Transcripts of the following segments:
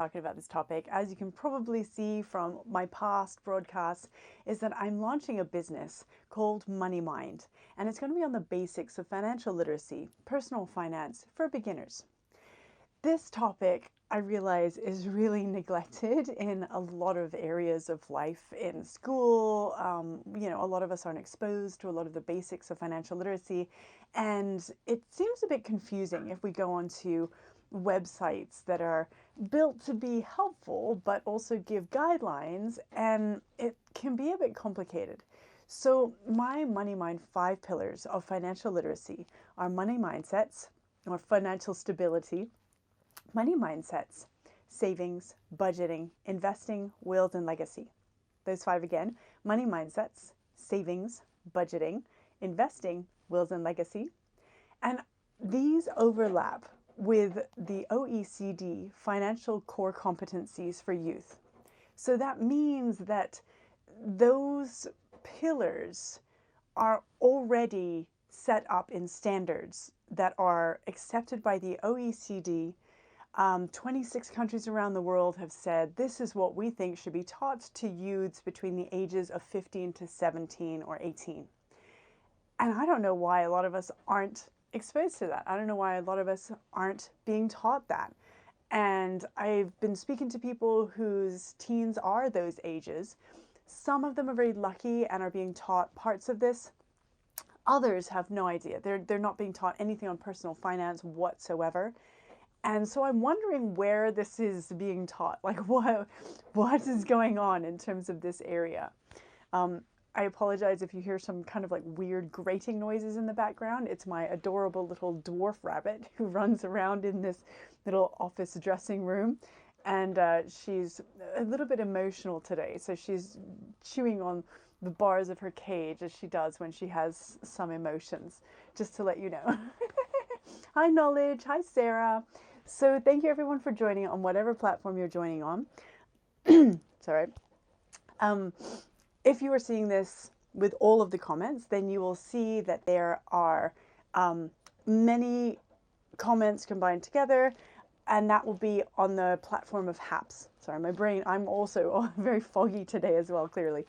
talking about this topic, as you can probably see from my past broadcasts, is that I'm launching a business called Money Mind, and it's going to be on the basics of financial literacy, personal finance for beginners. This topic, I realize, is really neglected in a lot of areas of life in school. A lot of us aren't exposed to a lot of the basics of financial literacy, and it seems a bit confusing if we go onto websites that are built to be helpful but also give guidelines, and it can be a bit complicated. So, my Money Mind 5 pillars of financial literacy are money mindsets or financial stability, money mindsets, savings, budgeting, investing, wills, and legacy. Those 5 again: money mindsets, savings, budgeting, investing, wills, and legacy. And these overlap with the OECD financial core competencies for youth. So that means that those pillars are already set up in standards that are accepted by the OECD. 26 countries around the world have said this is what we think should be taught to youths between the ages of 15 to 17 or 18. And I don't know why a lot of us aren't exposed to that. I don't know why a lot of us aren't being taught that. And I've been speaking to people whose teens are those ages. Some of them are very lucky and are being taught parts of this. Others have no idea. They're not being taught anything on personal finance whatsoever. And so I'm wondering where this is being taught. Like what is going on in terms of this area? I apologize if you hear some kind of like weird grating noises in the background. It's my adorable little dwarf rabbit who runs around in this little office dressing room. And she's a little bit emotional today. So she's chewing on the bars of her cage as she does when she has some emotions, just to let you know. Hi, Knowledge. Hi, Sarah. So thank you everyone for joining on whatever platform you're joining on. Sorry. If you are seeing this with all of the comments, then you will see that there are many comments combined together, and that will be on the platform of HAPS. Sorry, my brain, I'm also very foggy today as well, clearly.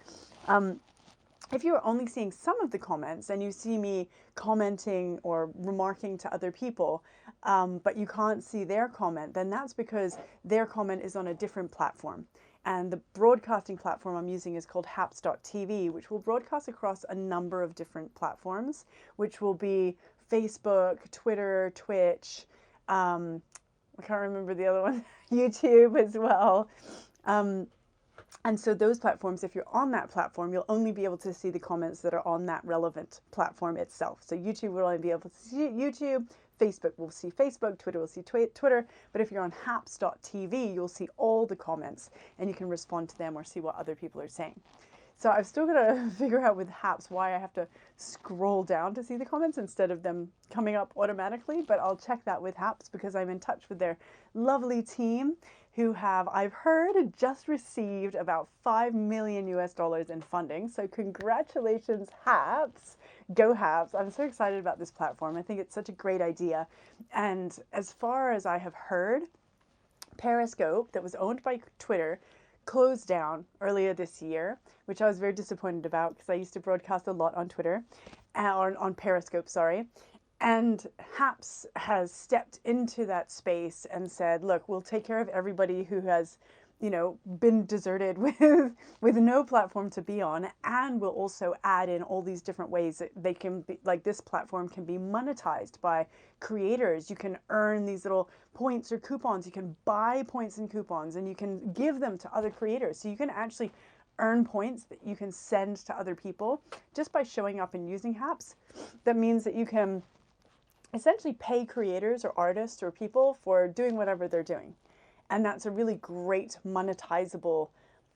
If you are only seeing some of the comments and you see me commenting or remarking to other people, but you can't see their comment, then that's because their comment is on a different platform. And the broadcasting platform I'm using is called haps.tv, which will broadcast across a number of different platforms, which will be Facebook, Twitter, Twitch, I can't remember the other one, YouTube as well. And so those platforms, if you're on that platform, you'll only be able to see the comments that are on that relevant platform itself. So YouTube will only be able to see YouTube, Facebook will see Facebook, Twitter will see Twitter. But if you're on haps.tv, you'll see all the comments and you can respond to them or see what other people are saying. So I've still got to figure out with HAPS why I have to scroll down to see the comments instead of them coming up automatically, but I'll check that with HAPS because I'm in touch with their lovely team who have, I've heard, just received about $5 million in funding. So congratulations, HAPS. Go HAPS. I'm so excited about this platform. I think it's such a great idea. And as far as I have heard, Periscope, that was owned by Twitter, closed down earlier this year, which I was very disappointed about because I used to broadcast a lot on Twitter, or on Periscope, sorry. And HAPS has stepped into that space and said, look, we'll take care of everybody who has, been deserted with no platform to be on, and we'll also add in all these different ways that they can be, like this platform can be monetized by creators. You can earn these little points or coupons. You can buy points and coupons, and you can give them to other creators. So you can actually earn points that you can send to other people just by showing up and using HAPS. That means that you can essentially pay creators or artists or people for doing whatever they're doing. And that's a really great monetizable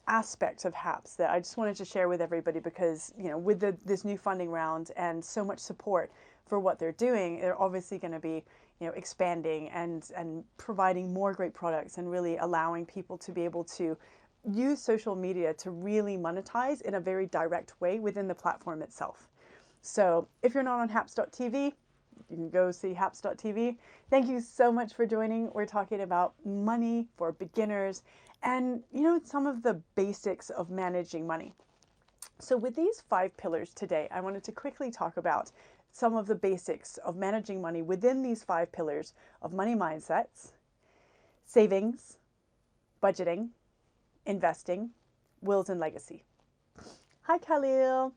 aspect of HAPS that I just wanted to share with everybody because, with this new funding round and so much support for what they're doing, they're obviously going to be, expanding and providing more great products and really allowing people to be able to use social media to really monetize in a very direct way within the platform itself. So if you're not on haps.tv, you can go see haps.tv. Thank you so much for joining. We're talking about money for beginners and, some of the basics of managing money. So with these 5 pillars today, I wanted to quickly talk about some of the basics of managing money within these 5 pillars of money mindsets, savings, budgeting, investing, wills and legacy. Hi, Khalil.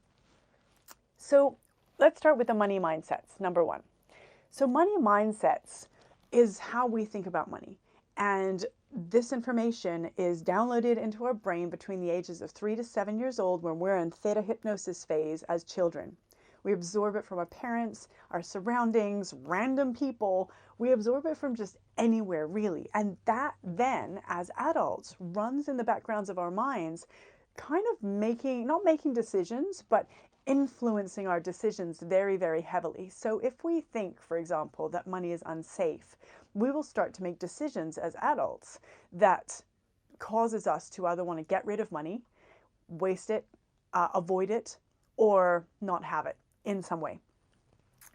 So let's start with the money mindsets, number 1. So money mindsets is how we think about money. And this information is downloaded into our brain between the ages of 3 to 7 years old when we're in theta hypnosis phase as children. We absorb it from our parents, our surroundings, random people. We absorb it from just anywhere, really. And that then, as adults, runs in the backgrounds of our minds, kind of not making decisions, but influencing our decisions very, very heavily. So if we think, for example, that money is unsafe, we will start to make decisions as adults that causes us to either want to get rid of money, waste it, avoid it, or not have it in some way.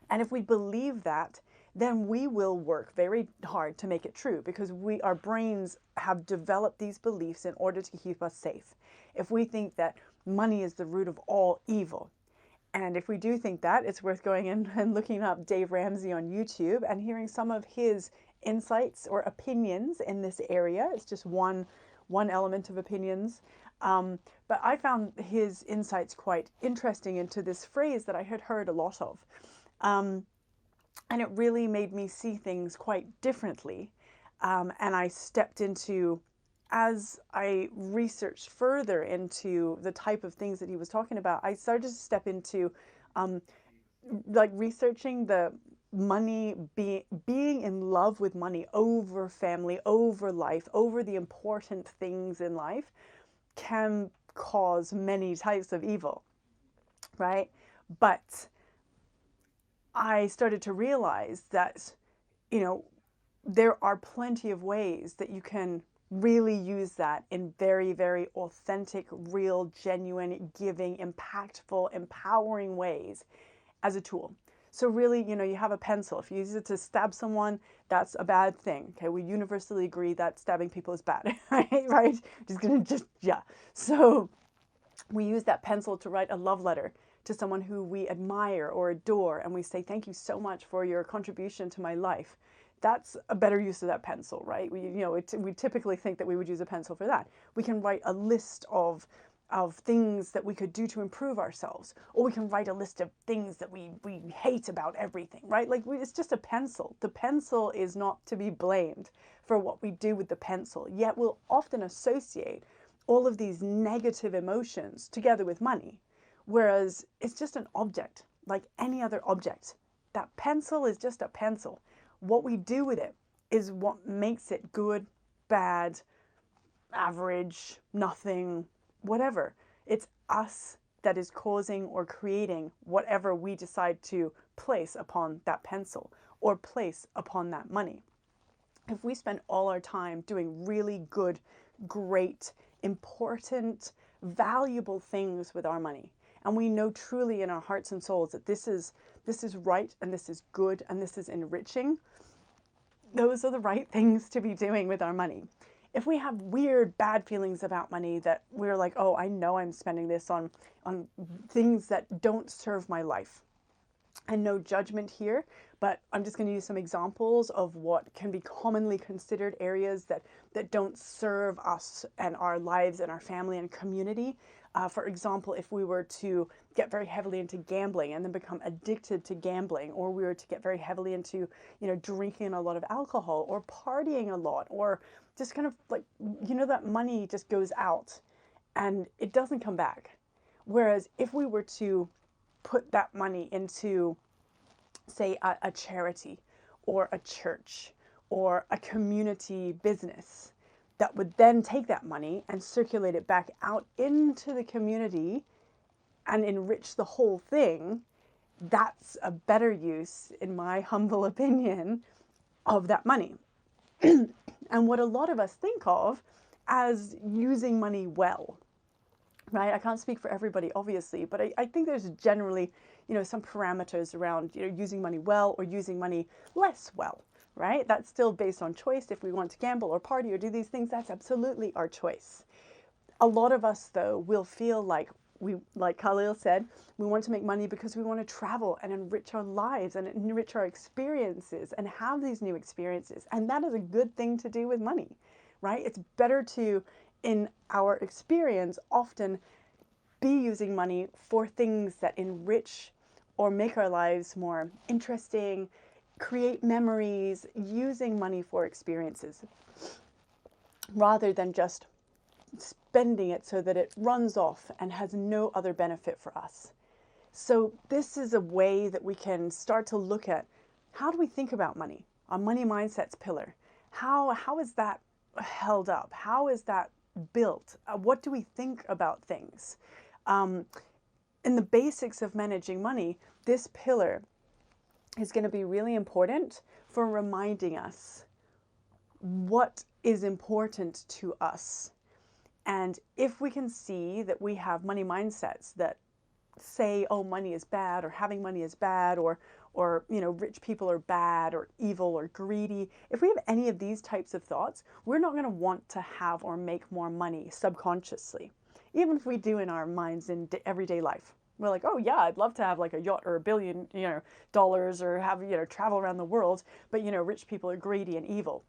And if we believe that, then we will work very hard to make it true, because our brains have developed these beliefs in order to keep us safe. If we think that money is the root of all evil, and if we do think that, it's worth going in and looking up Dave Ramsey on YouTube and hearing some of his insights or opinions in this area. It's just one element of opinions. But I found his insights quite interesting into this phrase that I had heard a lot of. And it really made me see things quite differently. And I stepped into, as I researched further into the type of things that he was talking about, I started to step into researching the money, being in love with money over family, over life, over the important things in life can cause many types of evil, right? But I started to realize that, there are plenty of ways that you can really use that in very, very authentic, real, genuine, giving, impactful, empowering ways as a tool. So really, you have a pencil. If you use it to stab someone, that's a bad thing. Okay, we universally agree that stabbing people is bad, right? Yeah. So we use that pencil to write a love letter to someone who we admire or adore, and we say, thank you so much for your contribution to my life. That's a better use of that pencil, right? We typically think that we would use a pencil for that. We can write a list of things that we could do to improve ourselves, or we can write a list of things that we hate about everything, right? It's just a pencil. The pencil is not to be blamed for what we do with the pencil, yet we'll often associate all of these negative emotions together with money, whereas it's just an object like any other object. That pencil is just a pencil. What we do with it is what makes it good, bad, average, nothing, whatever. It's us that is causing or creating whatever we decide to place upon that pencil or place upon that money. If we spend all our time doing really good, great, important, valuable things with our money, and we know truly in our hearts and souls that this is right and this is good and this is enriching, those are the right things to be doing with our money. If we have weird, bad feelings about money that we're like, oh, I know I'm spending this on things that don't serve my life. And no judgment here, but I'm just going to use some examples of what can be commonly considered areas that don't serve us and our lives and our family and community. For example, if we were to get very heavily into gambling and then become addicted to gambling, or we were to get very heavily into, drinking a lot of alcohol or partying a lot, or just kind of that money just goes out and it doesn't come back. Whereas if we were to put that money into, say, a charity or a church or a community business, that would then take that money and circulate it back out into the community and enrich the whole thing, that's a better use, in my humble opinion, of that money. And what a lot of us think of as using money well, right? I can't speak for everybody, obviously, but I think there's generally, some parameters around, using money well or using money less well, right? That's still based on choice. If we want to gamble or party or do these things, that's absolutely our choice. A lot of us, though, will feel like like Khalil said, we want to make money because we want to travel and enrich our lives and enrich our experiences and have these new experiences. And that is a good thing to do with money, right? It's better to, in our experience, often be using money for things that enrich or make our lives more interesting, create memories, using money for experiences, rather than just spending it so that it runs off and has no other benefit for us. So this is a way that we can start to look at, how do we think about money? A money mindsets pillar. How is that held up? How is that built? What do we think about things? In the basics of managing money, this pillar is going to be really important for reminding us what is important to us. And if we can see that we have money mindsets that say, oh, money is bad, or having money is bad, or rich people are bad or evil or greedy, if we have any of these types of thoughts, we're not going to want to have or make more money subconsciously. Even if we do in our minds in everyday life. We're like, oh yeah, I'd love to have like a yacht or $1 billion, dollars, or have, travel around the world, but rich people are greedy and evil.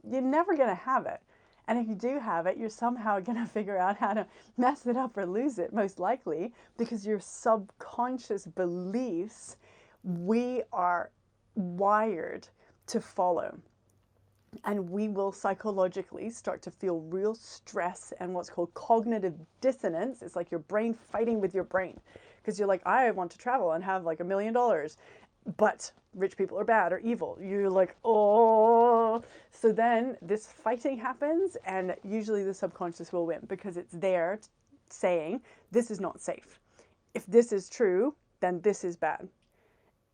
You're never going to have it. And if you do have it, you're somehow going to figure out how to mess it up or lose it, most likely, because your subconscious beliefs, we are wired to follow. And we will psychologically start to feel real stress and what's called cognitive dissonance. It's like your brain fighting with your brain. Because you're like, I want to travel and have like $1 million, but rich people are bad or evil. You're like, oh. So then this fighting happens, and usually the subconscious will win because it's there saying, this is not safe. If this is true, then this is bad.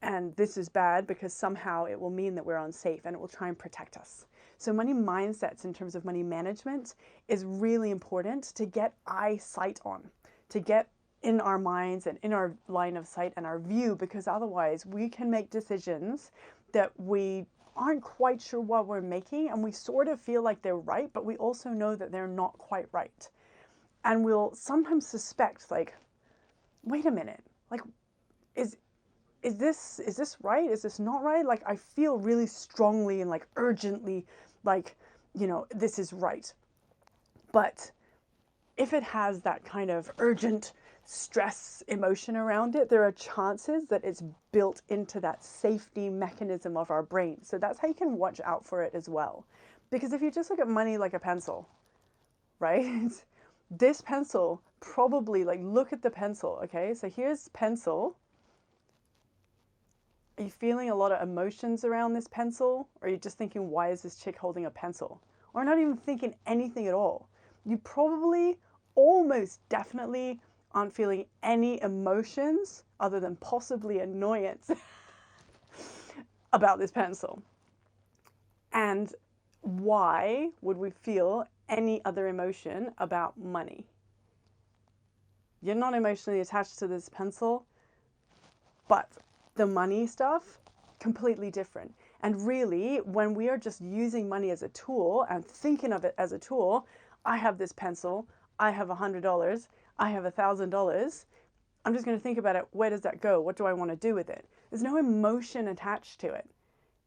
And this is bad because somehow it will mean that we're unsafe and it will try and protect us. So money mindsets in terms of money management is really important to get eyesight on, to get in our minds and in our line of sight and our view, because otherwise we can make decisions that we aren't quite sure what we're making, and we sort of feel like they're right, but we also know that they're not quite right. And we'll sometimes suspect, like, wait a minute, like, is this right? Is this not right? Like, I feel really strongly and like urgently like, this is right. But if it has that kind of urgent stress emotion around it, there are chances that it's built into that safety mechanism of our brain. So that's how you can watch out for it as well. Because if you just look at money like a pencil, right? This pencil probably, like, look at the pencil, okay? So here's pencil. Are you feeling a lot of emotions around this pencil? Or are you just thinking, why is this chick holding a pencil? Or not even thinking anything at all. You probably, almost definitely, aren't feeling any emotions other than possibly annoyance about this pencil. And why would we feel any other emotion about money? You're not emotionally attached to this pencil, but the money stuff, completely different. And really, when we are just using money as a tool and thinking of it as a tool, I have this pencil, I have $100, I have $1,000. I'm just going to think about it. Where does that go? What do I want to do with it? There's no emotion attached to it.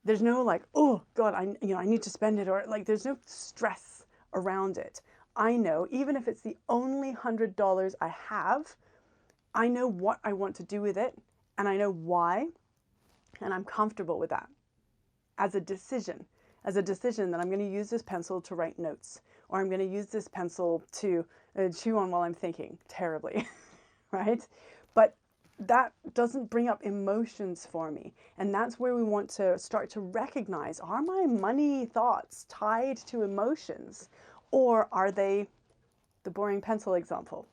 There's no like, oh God, I need to spend it, or like, there's no stress around it. I know, even if it's the only $100 I have, I know what I want to do with it, and I know why, and I'm comfortable with that as a decision that I'm going to use this pencil to write notes, or I'm going to use this pencil to chew on while I'm thinking terribly, right? But that doesn't bring up emotions for me. And that's where we want to start to recognize, are my money thoughts tied to emotions, or are they the boring pencil example?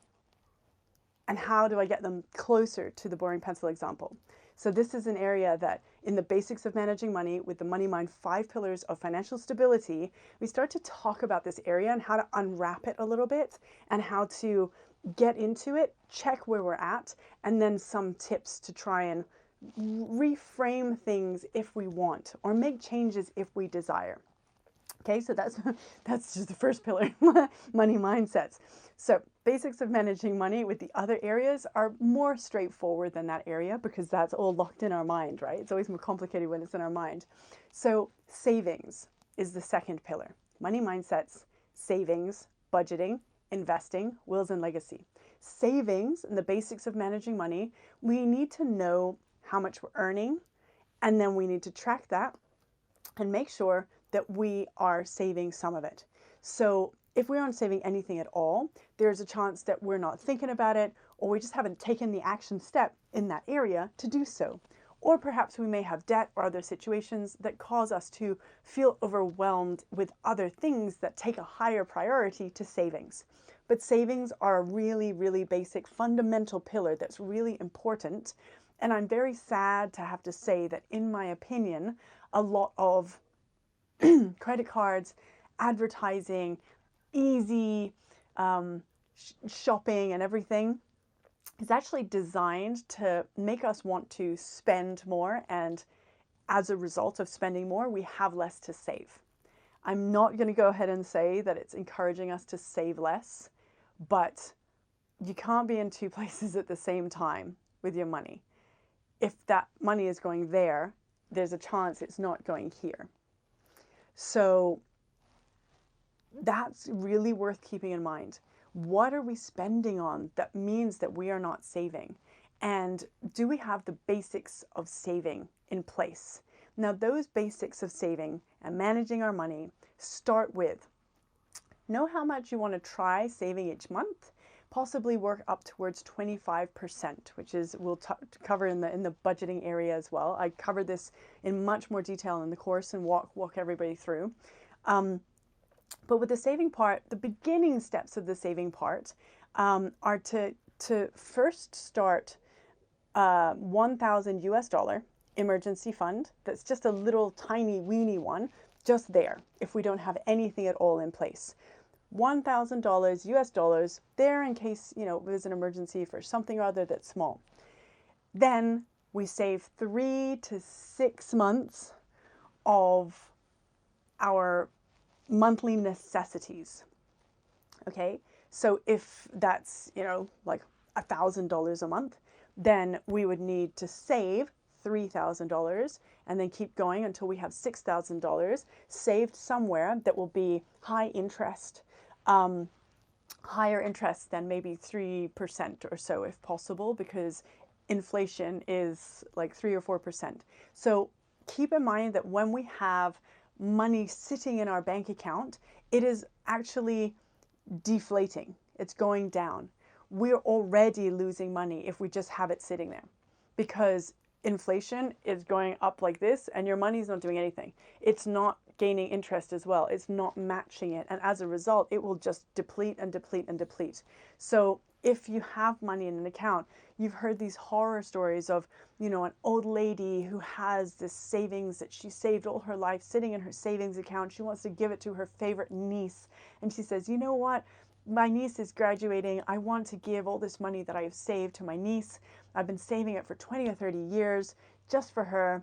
And how do I get them closer to the boring pencil example? So this is an area that in the basics of managing money with the Money Mind 5 pillars of financial stability, we start to talk about this area and how to unwrap it a little bit and how to get into it, check where we're at, and then some tips to try and reframe things if we want or make changes if we desire. Okay, so that's just the first pillar, money mindsets. So basics of managing money with the other areas are more straightforward than that area because that's all locked in our mind, right? It's always more complicated when it's in our mind. So savings is the second pillar. Money mindsets, savings, budgeting, investing, wills and legacy. Savings and the basics of managing money, we need to know how much we're earning, and then we need to track that and make sure that we are saving some of it. So if we aren't saving anything at all, there's a chance that we're not thinking about it, or we just haven't taken the action step in that area to do so. Or perhaps we may have debt or other situations that cause us to feel overwhelmed with other things that take a higher priority to savings. But savings are a really, really basic fundamental pillar that's really important. And I'm very sad to have to say that, in my opinion, a lot of credit cards, advertising, easy shopping and everything is actually designed to make us want to spend more, and as a result of spending more, we have less to save. I'm not going to go ahead and say that it's encouraging us to save less, but you can't be in two places at the same time with your money. If that money is going there, there's a chance it's not going here. So that's really worth keeping in mind. What are we spending on that means that we are not saving? And do we have the basics of saving in place? Now, those basics of saving and managing our money start with know how much you want to try saving each month. Possibly work up towards 25%, which is we'll cover in the budgeting area as well. I cover this in much more detail in the course and walk everybody through. But with the saving part, the beginning steps of the saving part are to first start $1,000 emergency fund. That's just a little tiny weeny one, just there, if we don't have anything at all in place. $1,000 there in case, there's an emergency for something or other that's small. Then we save 3 to 6 months of our monthly necessities. Okay, so if that's, like $1,000 a month, then we would need to save $3,000 and then keep going until we have $6,000 saved somewhere that will be high interest, higher interest than maybe 3% or so if possible, because inflation is like 3 or 4%. So keep in mind that when we have money sitting in our bank account, it is actually deflating. It's going down. We're already losing money if we just have it sitting there, because inflation is going up like this and your money's not doing anything. It's not gaining interest as well. It's not matching it. And as a result, it will just deplete and deplete and deplete. So if you have money in an account, you've heard these horror stories of, an old lady who has this savings that she saved all her life sitting in her savings account. She wants to give it to her favorite niece. And she says, you know what? My niece is graduating. I want to give all this money that I have saved to my niece. I've been saving it for 20 or 30 years just for her.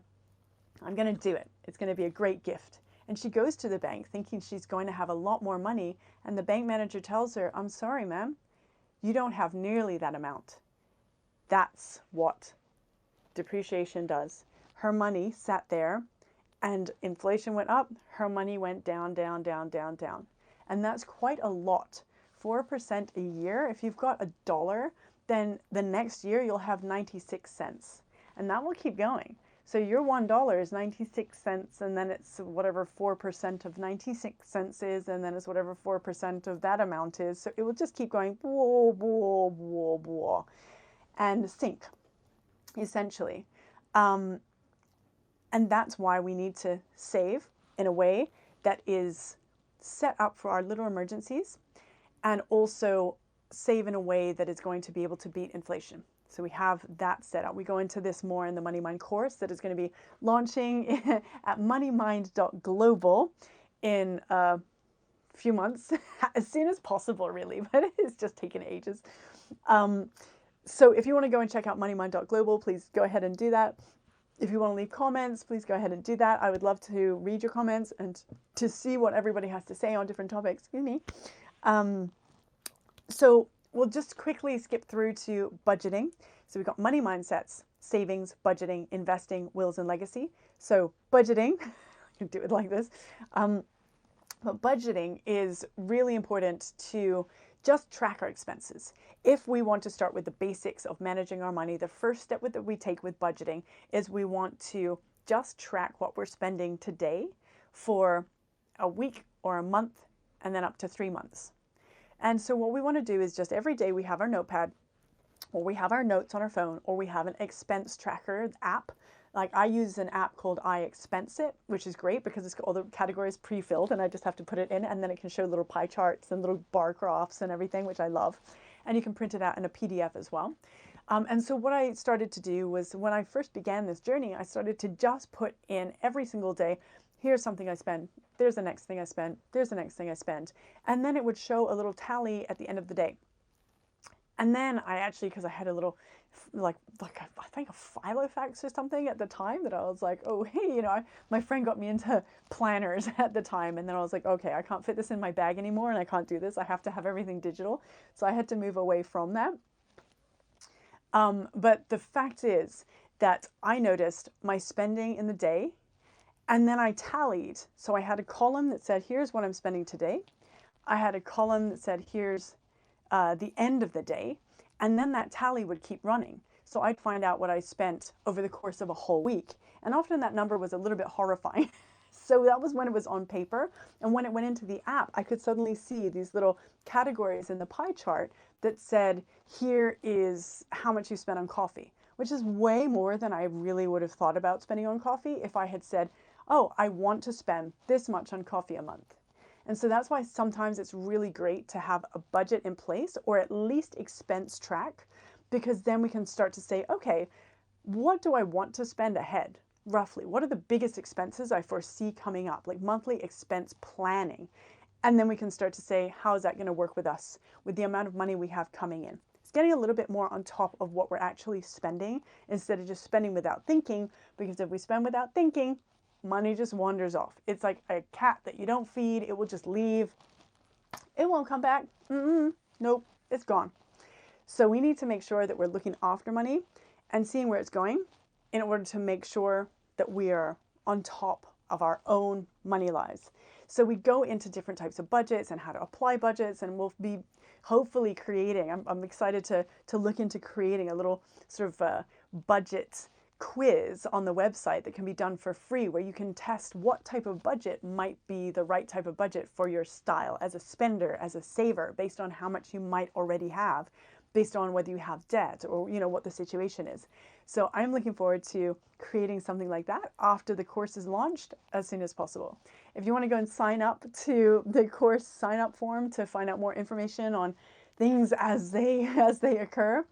I'm going to do it. It's going to be a great gift. And she goes to the bank thinking she's going to have a lot more money. And the bank manager tells her, I'm sorry, ma'am, you don't have nearly that amount. That's what depreciation does. Her money sat there and inflation went up. Her money went down, down, down, down, down. And that's quite a lot. 4% a year. If you've got $1, then the next year you'll have 96 cents. And that will keep going. So your $1 is 96 cents, and then it's whatever 4% of 96 cents is, and then it's whatever 4% of that amount is. So it will just keep going, blah, blah, blah, blah, and sink, essentially. And that's why we need to save in a way that is set up for our little emergencies, and also save in a way that is going to be able to beat inflation. So we have that set up. We go into this more in the MoneyMind course that is going to be launching at moneymind.global in a few months, as soon as possible, really, but it's just taken ages. So if you want to go and check out moneymind.global, please go ahead and do that. If you want to leave comments, please go ahead and do that. I would love to read your comments and to see what everybody has to say on different topics. Excuse me. So we'll just quickly skip through to budgeting. So we've got money mindsets, savings, budgeting, investing, wills, and legacy. So budgeting, you can do it like this. But budgeting is really important to just track our expenses. If we want to start with the basics of managing our money, the first step that we take with budgeting is we want to just track what we're spending today for a week or a month and then up to 3 months. And so what we want to do is just every day we have our notepad, or we have our notes on our phone, or we have an expense tracker app. Like I use an app called iExpense-It, which is great because it's got all the categories pre-filled and I just have to put it in, and then it can show little pie charts and little bar graphs and everything, which I love. And you can print it out in a PDF as well. And so what I started to do was, when I first began this journey, I started to just put in every single day, here's something I spend, there's the next thing I spend, there's the next thing I spend. And then it would show a little tally at the end of the day. And then I actually, because I had a little, I think a Filofax or something at the time, that I was like, oh, hey, my friend got me into planners at the time. And then I was like, okay, I can't fit this in my bag anymore and I can't do this. I have to have everything digital. So I had to move away from that. But the fact is that I noticed my spending in the day, and then I tallied. So I had a column that said, here's what I'm spending today. I had a column that said, here's the end of the day. And then that tally would keep running. So I'd find out what I spent over the course of a whole week. And often that number was a little bit horrifying. So that was when it was on paper. And when it went into the app, I could suddenly see these little categories in the pie chart that said, here is how much you spent on coffee, which is way more than I really would have thought about spending on coffee if I had said, oh, I want to spend this much on coffee a month. And so that's why sometimes it's really great to have a budget in place, or at least expense track, because then we can start to say, okay, what do I want to spend ahead? Roughly, what are the biggest expenses I foresee coming up, like monthly expense planning? And then we can start to say, how is that going to work with us, with the amount of money we have coming in? It's getting a little bit more on top of what we're actually spending, instead of just spending without thinking, because if we spend without thinking, money just wanders off. It's like a cat that you don't feed. It will just leave. It won't come back. Nope, it's gone. So we need to make sure that we're looking after money and seeing where it's going in order to make sure that we are on top of our own money lives. So we go into different types of budgets and how to apply budgets, and we'll be hopefully creating, I'm excited to look into creating a little sort of budget quiz on the website that can be done for free, where you can test what type of budget might be the right type of budget for your style as a spender, as a saver, based on how much you might already have, based on whether you have debt or what the situation is. So I'm looking forward to creating something like that after the course is launched as soon as possible. If you want to go and sign up to the course sign up form to find out more information on things as they occur,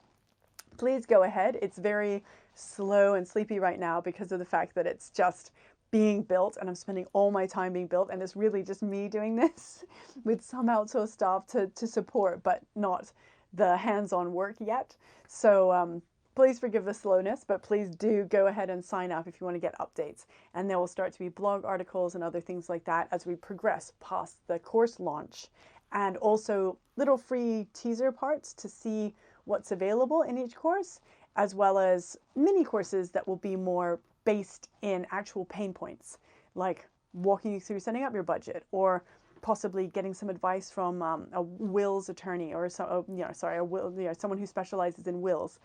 please go ahead. It's very slow and sleepy right now because of the fact that it's just being built, and I'm spending all my time being built, and it's really just me doing this with some outsourced staff to support, but not the hands-on work yet. So please forgive the slowness, but please do go ahead and sign up if you want to get updates. And there will start to be blog articles and other things like that as we progress past the course launch, and also little free teaser parts to see what's available in each course, as well as mini courses that will be more based in actual pain points, like walking you through setting up your budget, or possibly getting some advice from a wills attorney, or someone who specializes in wills,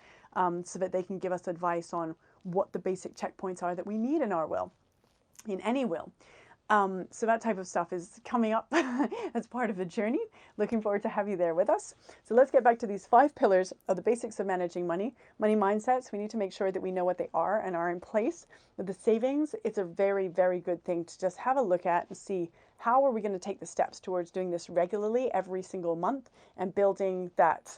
so that they can give us advice on what the basic checkpoints are that we need in our will, in any will. So that type of stuff is coming up as part of the journey. Looking forward to have you there with us. So let's get back to these 5 pillars of the basics of managing money. Money mindsets, we need to make sure that we know what they are and are in place. With the savings, it's a very, very good thing to just have a look at and see, how are we going to take the steps towards doing this regularly every single month and building that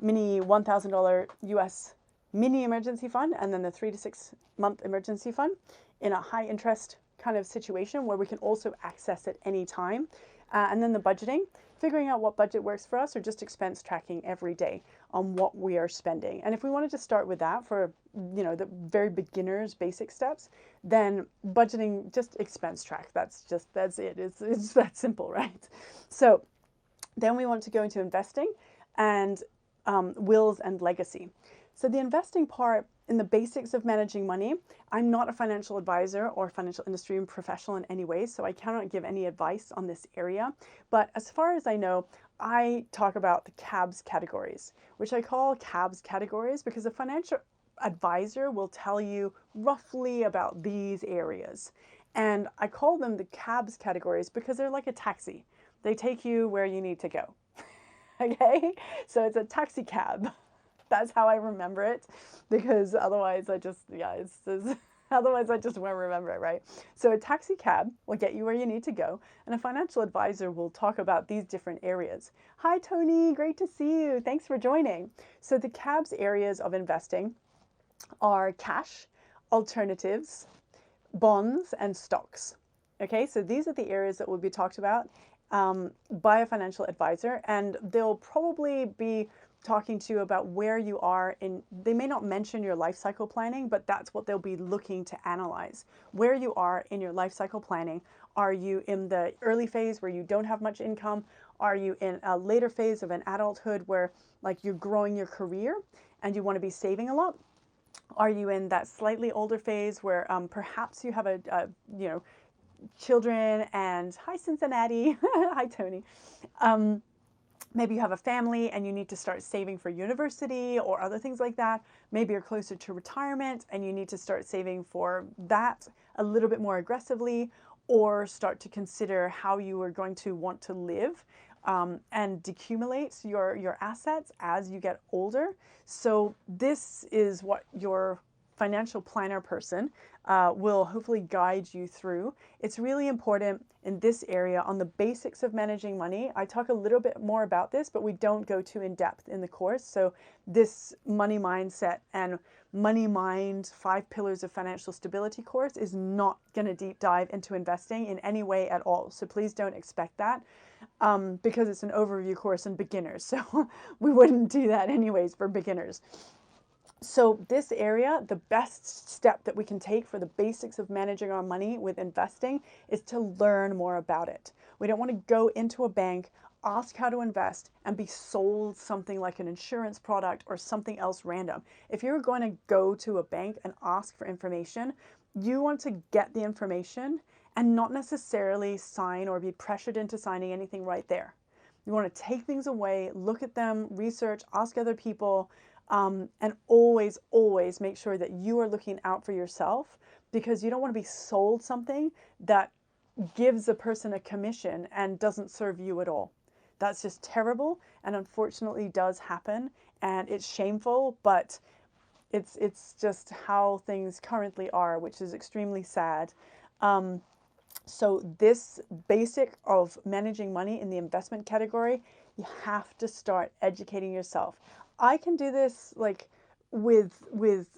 mini $1,000 US mini emergency fund, and then the 3 to 6 month emergency fund in a high interest kind of situation where we can also access it anytime. And then the budgeting, figuring out what budget works for us, or just expense tracking every day on what we are spending. And if we wanted to start with that for, the very beginners basic steps, then budgeting, just expense track. That's it. It's that simple, right? So then we want to go into investing and wills and legacy. So the investing part, in the basics of managing money, I'm not a financial advisor or financial industry professional in any way, so I cannot give any advice on this area. But as far as I know, I talk about the CABS categories, which I call CABS categories because a financial advisor will tell you roughly about these areas. And I call them the CABS categories because they're like a taxi. They take you where you need to go. Okay? So it's a taxi cab. That's how I remember it, because otherwise I just, otherwise I just won't remember it, right? So a taxi cab will get you where you need to go, and a financial advisor will talk about these different areas. Hi, Tony, great to see you. Thanks for joining. So the CABS areas of investing are cash, alternatives, bonds, and stocks. Okay, so these are the areas that will be talked about by a financial advisor, and they'll probably be talking to you about where you are in, they may not mention your life cycle planning, but that's what they'll be looking to analyze. Where you are in your life cycle planning. Are you in the early phase where you don't have much income? Are you in a later phase of an adulthood where like you're growing your career and you want to be saving a lot? Are you in that slightly older phase where perhaps you have children and hi Cincinnati, hi Tony. Maybe you have a family and you need to start saving for university or other things like that. Maybe you're closer to retirement and you need to start saving for that a little bit more aggressively, or start to consider how you are going to want to live and decumulate your assets as you get older. So this is what your financial planner person will hopefully guide you through. It's really important in this area on the basics of managing money. I talk a little bit more about this, but we don't go too in depth in the course. So this money mindset and Money Mind 5 Pillars of Financial Stability course is not going to deep dive into investing in any way at all. So please don't expect that because it's an overview course in beginners. So we wouldn't do that anyways for beginners. So this area, the best step that we can take for the basics of managing our money with investing is to learn more about it. We don't want to go into a bank, ask how to invest, and be sold something like an insurance product or something else random. If you're going to go to a bank and ask for information, you want to get the information and not necessarily sign or be pressured into signing anything right there. You want to take things away, look at them, research, ask other people, and always, always make sure that you are looking out for yourself, because you don't want to be sold something that gives a person a commission and doesn't serve you at all. That's just terrible, and unfortunately does happen, and it's shameful, but it's just how things currently are, which is extremely sad. So this basic of managing money in the investment category, you have to start educating yourself. I can do this like with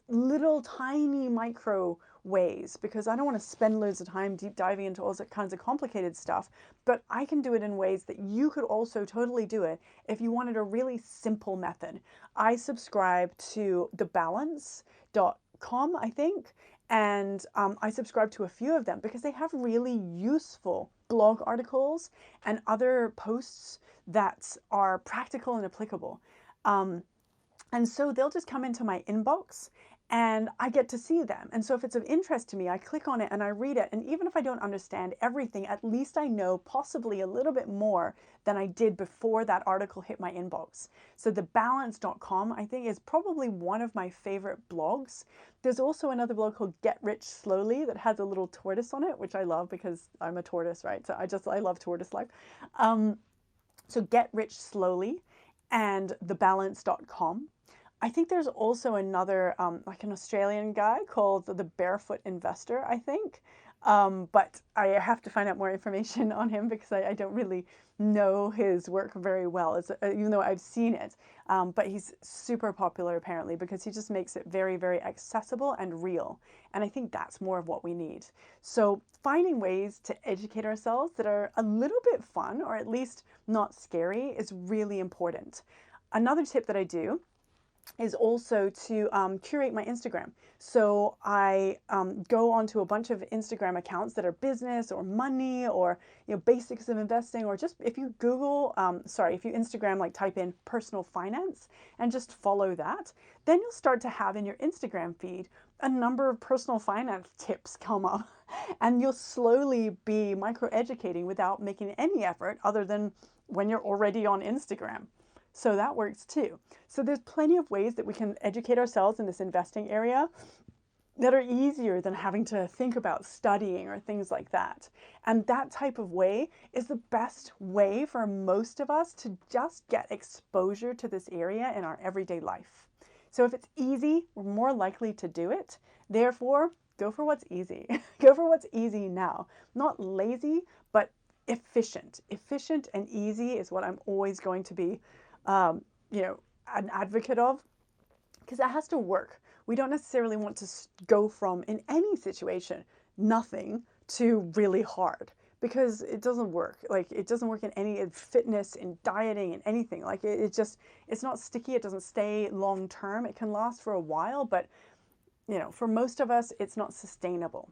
little tiny micro ways, because I don't want to spend loads of time deep diving into all kinds of complicated stuff, but I can do it in ways that you could also totally do it if you wanted a really simple method. I subscribe to thebalance.com, I think, and I subscribe to a few of them because they have really useful blog articles and other posts that are practical and applicable. And so they'll just come into my inbox and I get to see them. And so if it's of interest to me, I click on it and I read it. And even if I don't understand everything, at least I know possibly a little bit more than I did before that article hit my inbox. So thebalance.com, I think, is probably one of my favorite blogs. There's also another blog called Get Rich Slowly that has a little tortoise on it, which I love because I'm a tortoise, right? So I love tortoise life. So Get Rich Slowly and thebalance.com. I think there's also another, like an Australian guy called The Barefoot Investor, I think. But I have to find out more information on him because I don't really know his work very well, even though I've seen it. But he's super popular apparently because he just makes it very, very accessible and real. And I think that's more of what we need. So finding ways to educate ourselves that are a little bit fun or at least not scary is really important. Another tip that I do is also to curate my Instagram. So I go onto a bunch of Instagram accounts that are business or money or basics of investing, or just if you Google, if you Instagram, like type in personal finance and just follow that, then you'll start to have in your Instagram feed a number of personal finance tips come up, and you'll slowly be micro educating without making any effort other than when you're already on Instagram. So that works too. So there's plenty of ways that we can educate ourselves in this investing area that are easier than having to think about studying or things like that. And that type of way is the best way for most of us to just get exposure to this area in our everyday life. So if it's easy, we're more likely to do it. Therefore, go for what's easy. Go for what's easy now. Not lazy, but efficient. Efficient and easy is what I'm always going to be an advocate of, because that has to work. We don't necessarily want to go from, in any situation, nothing to really hard, because it doesn't work. Like, it doesn't work in any fitness, in dieting, in anything. Like, it's not sticky. It doesn't stay long term. It can last for a while, but for most of us, it's not sustainable.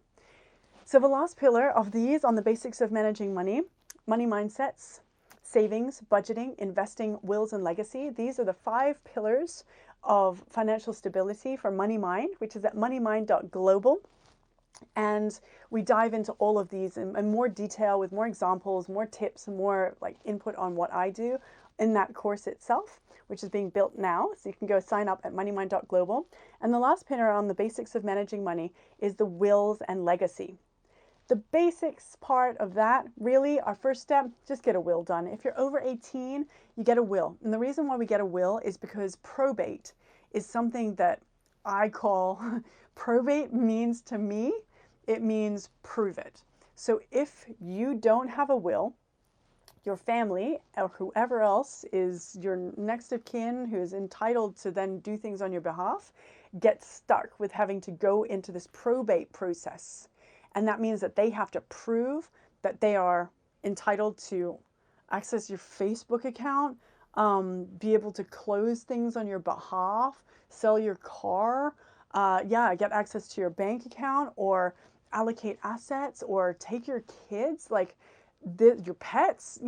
So the last pillar of these on the basics of managing money mindsets, savings, budgeting, investing, wills, and legacy. These are the 5 pillars of financial stability for Money Mind, which is at moneymind.global. And we dive into all of these in more detail with more examples, more tips, and more input on what I do in that course itself, which is being built now. So you can go sign up at moneymind.global. And the last pillar on the basics of managing money is the wills and legacy. The basics part of that, really, our first step, just get a will done. If you're over 18, you get a will. And the reason why we get a will is because probate is something that I call, probate means to me, it means prove it. So if you don't have a will, your family or whoever else is your next of kin who is entitled to then do things on your behalf gets stuck with having to go into this probate process. And that means that they have to prove that they are entitled to access your Facebook account, be able to close things on your behalf, sell your car, get access to your bank account, or allocate assets, or take your kids, your pets,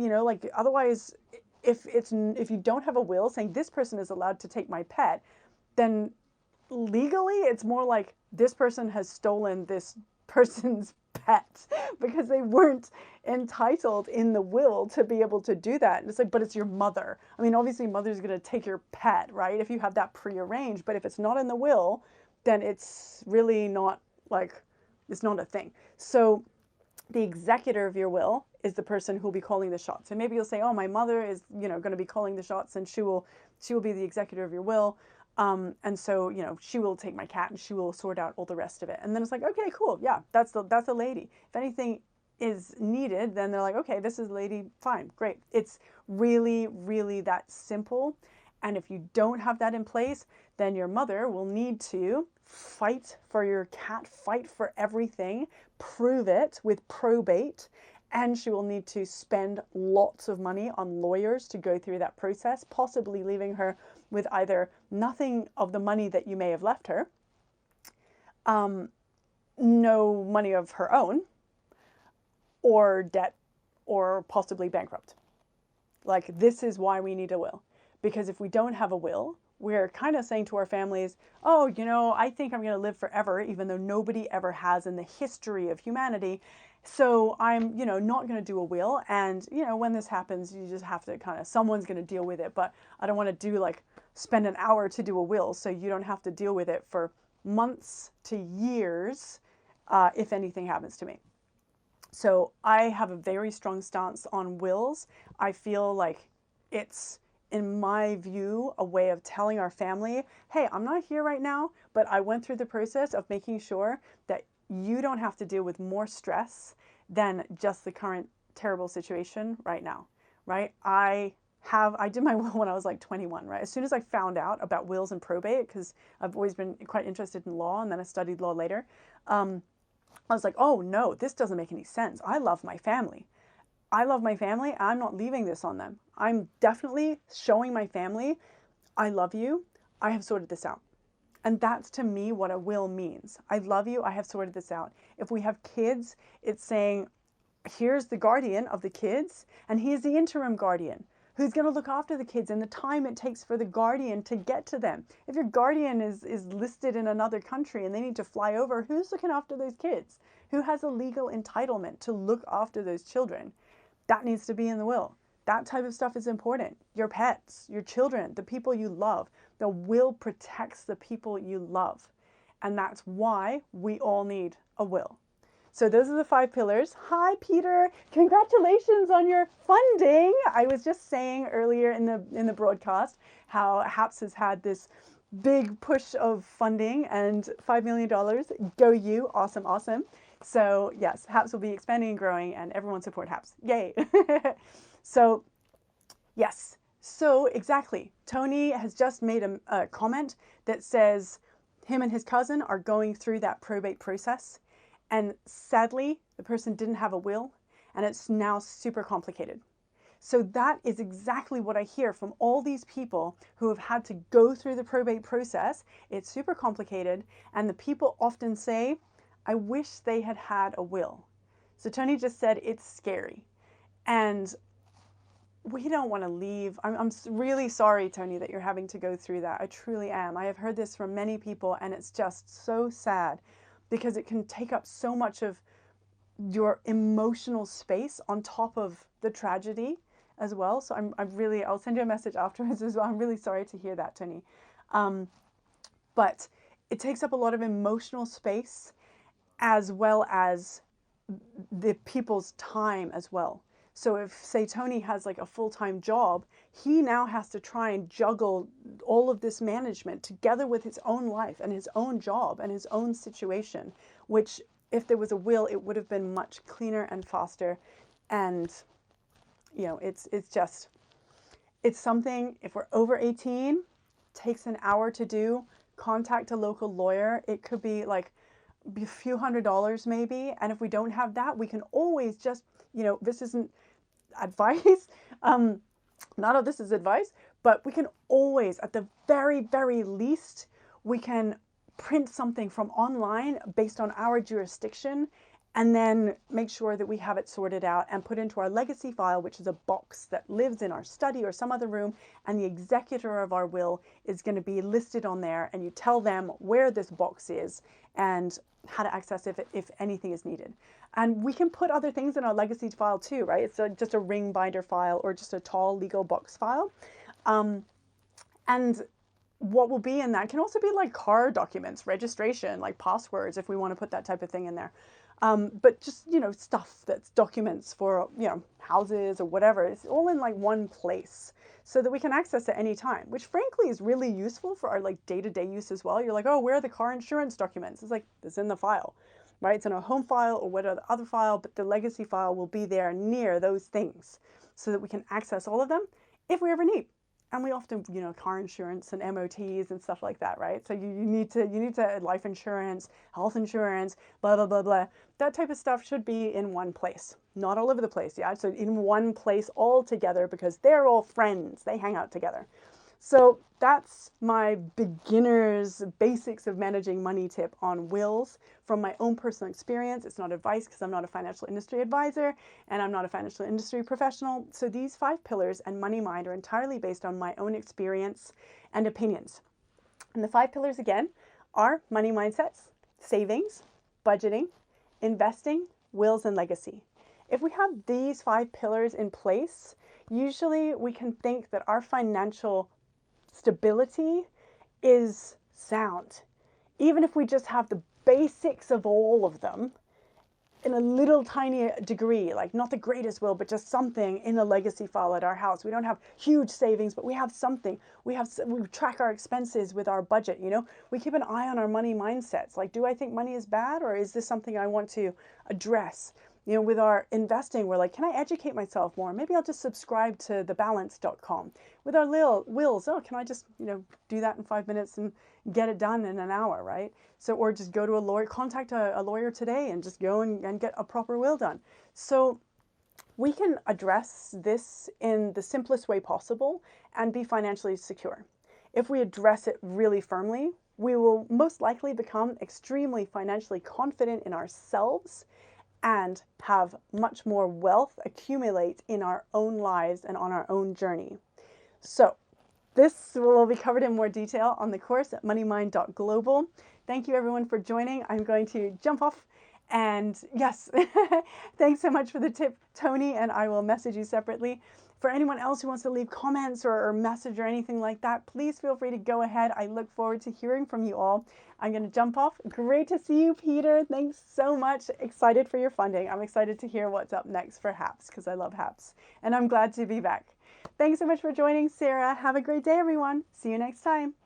otherwise, if you don't have a will saying this person is allowed to take my pet, then legally it's more like this person has stolen this person's pet because they weren't entitled in the will to be able to do that. And it's like, but it's your mother. I mean, obviously mother's going to take your pet, right? If you have that prearranged, but if it's not in the will, then it's really not it's not a thing. So the executor of your will is the person who will be calling the shots. And maybe you'll say, oh, my mother is, going to be calling the shots, and she will be the executor of your will. And so, she will take my cat and she will sort out all the rest of it. And then it's like, okay, cool. Yeah, that's a lady. If anything is needed, then they're like, okay, this is a lady. Fine. Great. It's really, really that simple. And if you don't have that in place, then your mother will need to fight for your cat, fight for everything, prove it with probate, and she will need to spend lots of money on lawyers to go through that process, possibly leaving her with either nothing of the money that you may have left her, no money of her own, or debt, or possibly bankrupt. This is why we need a will. Because if we don't have a will, we're kind of saying to our families, oh, I think I'm going to live forever, even though nobody ever has in the history of humanity. So I'm, not going to do a will. And, when this happens, you just have to someone's going to deal with it. But I don't want to do spend an hour to do a will, so you don't have to deal with it for months to years if anything happens to me. So I have a very strong stance on wills. I feel like it's, in my view, a way of telling our family, hey, I'm not here right now, but I went through the process of making sure that you don't have to deal with more stress than just the current terrible situation right now, right? I did my will when I was like 21, right? As soon as I found out about wills and probate, because I've always been quite interested in law, and then I studied law later, I was like, oh no, this doesn't make any sense. I love my family. I love my family. I'm not leaving this on them. I'm definitely showing my family, I love you. I have sorted this out. And that's to me what a will means. I love you. I have sorted this out. If we have kids, it's saying, here's the guardian of the kids, and he's the interim guardian who's going to look after the kids and the time it takes for the guardian to get to them. If your guardian is listed in another country and they need to fly over, who's looking after those kids? Who has a legal entitlement to look after those children? That needs to be in the will. That type of stuff is important. Your pets, your children, the people you love. The will protects the people you love. And that's why we all need a will. So those are the 5 pillars. Hi, Peter. Congratulations on your funding. I was just saying earlier in the broadcast how HAPS has had this big push of funding, and $5 million. Go you. Awesome, awesome. So yes, HAPS will be expanding and growing, and everyone support HAPS. Yay. So yes. So exactly. Tony has just made a comment that says him and his cousin are going through that probate process. And sadly, the person didn't have a will, and it's now super complicated. So that is exactly what I hear from all these people who have had to go through the probate process. It's super complicated, and the people often say, I wish they had had a will. So Tony just said it's scary. And we don't want to leave. I'm really sorry, Tony, that you're having to go through that. I truly am. I have heard this from many people, and it's just so sad because it can take up so much of your emotional space on top of the tragedy as well. So I'll send you a message afterwards as well. I'm really sorry to hear that, Tony. But it takes up a lot of emotional space as well as the people's time as well. So if, say, Tony has like a full-time job, he now has to try and juggle all of this management together with his own life and his own job and his own situation, which if there was a will, it would have been much cleaner and faster. And, you know, it's something, if we're over 18, takes an hour to do, contact a local lawyer. It could be like a few $100s maybe. And if we don't have that, we can always just, you know, this isn't advice. None of this is advice, but we can always, at the very, very least, we can print something from online based on our jurisdiction and then make sure that we have it sorted out and put into our legacy file, which is a box that lives in our study or some other room, and the executor of our will is going to be listed on there, and you tell them where this box is and how to access it if anything is needed. And we can put other things in our legacy file too, right? It's just a ring binder file or just a tall legal box file. And what will be in that can also be like car documents, registration, like passwords, if we want to put that type of thing in there. But just, you know, stuff that's documents for, you know, houses or whatever. It's all in like one place so that we can access it any time, which frankly is really useful for our like day-to-day use as well. You're like, oh, where are the car insurance documents? It's like, it's in the file, right? It's in a home file or whatever other file, but the legacy file will be there near those things so that we can access all of them if we ever need. And we often, you know, car insurance and MOTs and stuff like that, right? So you need to life insurance, health insurance, blah, blah, blah, blah. That type of stuff should be in one place, not all over the place, yeah? So in one place all together because they're all friends. They hang out together. So that's my beginner's basics of managing money tip on wills from my own personal experience. It's not advice because I'm not a financial industry advisor and I'm not a financial industry professional. So these 5 pillars and Money Mind are entirely based on my own experience and opinions. And the 5 pillars again are money mindsets, savings, budgeting, investing, wills, and legacy. If we have these 5 pillars in place, usually we can think that our financial stability is sound. Even if we just have the basics of all of them, in a little tiny degree, like not the greatest will, but just something in a legacy file at our house. We don't have huge savings, but we have something. We track our expenses with our budget, you know? We keep an eye on our money mindsets. Like, do I think money is bad, or is this something I want to address? You know, with our investing, we're like, can I educate myself more? Maybe I'll just subscribe to thebalance.com. With our wills, oh, can I just, you know, do that in 5 minutes and get it done in an hour, right? So, or just go to a lawyer, contact a lawyer today and just go and get a proper will done. So we can address this in the simplest way possible and be financially secure. If we address it really firmly, we will most likely become extremely financially confident in ourselves and have much more wealth accumulate in our own lives and on our own journey. So this will be covered in more detail on the course at moneymind.global. Thank you everyone for joining. I'm going to jump off, and yes, thanks so much for the tip, Tony, and I will message you separately. For anyone else who wants to leave comments or message or anything like that, please feel free to go ahead. I look forward to hearing from you all. I'm going to jump off. Great to see you, Peter. Thanks so much. Excited for your funding. I'm excited to hear what's up next for HAPS because I love HAPS, and I'm glad to be back. Thanks so much for joining, Sarah. Have a great day, everyone. See you next time.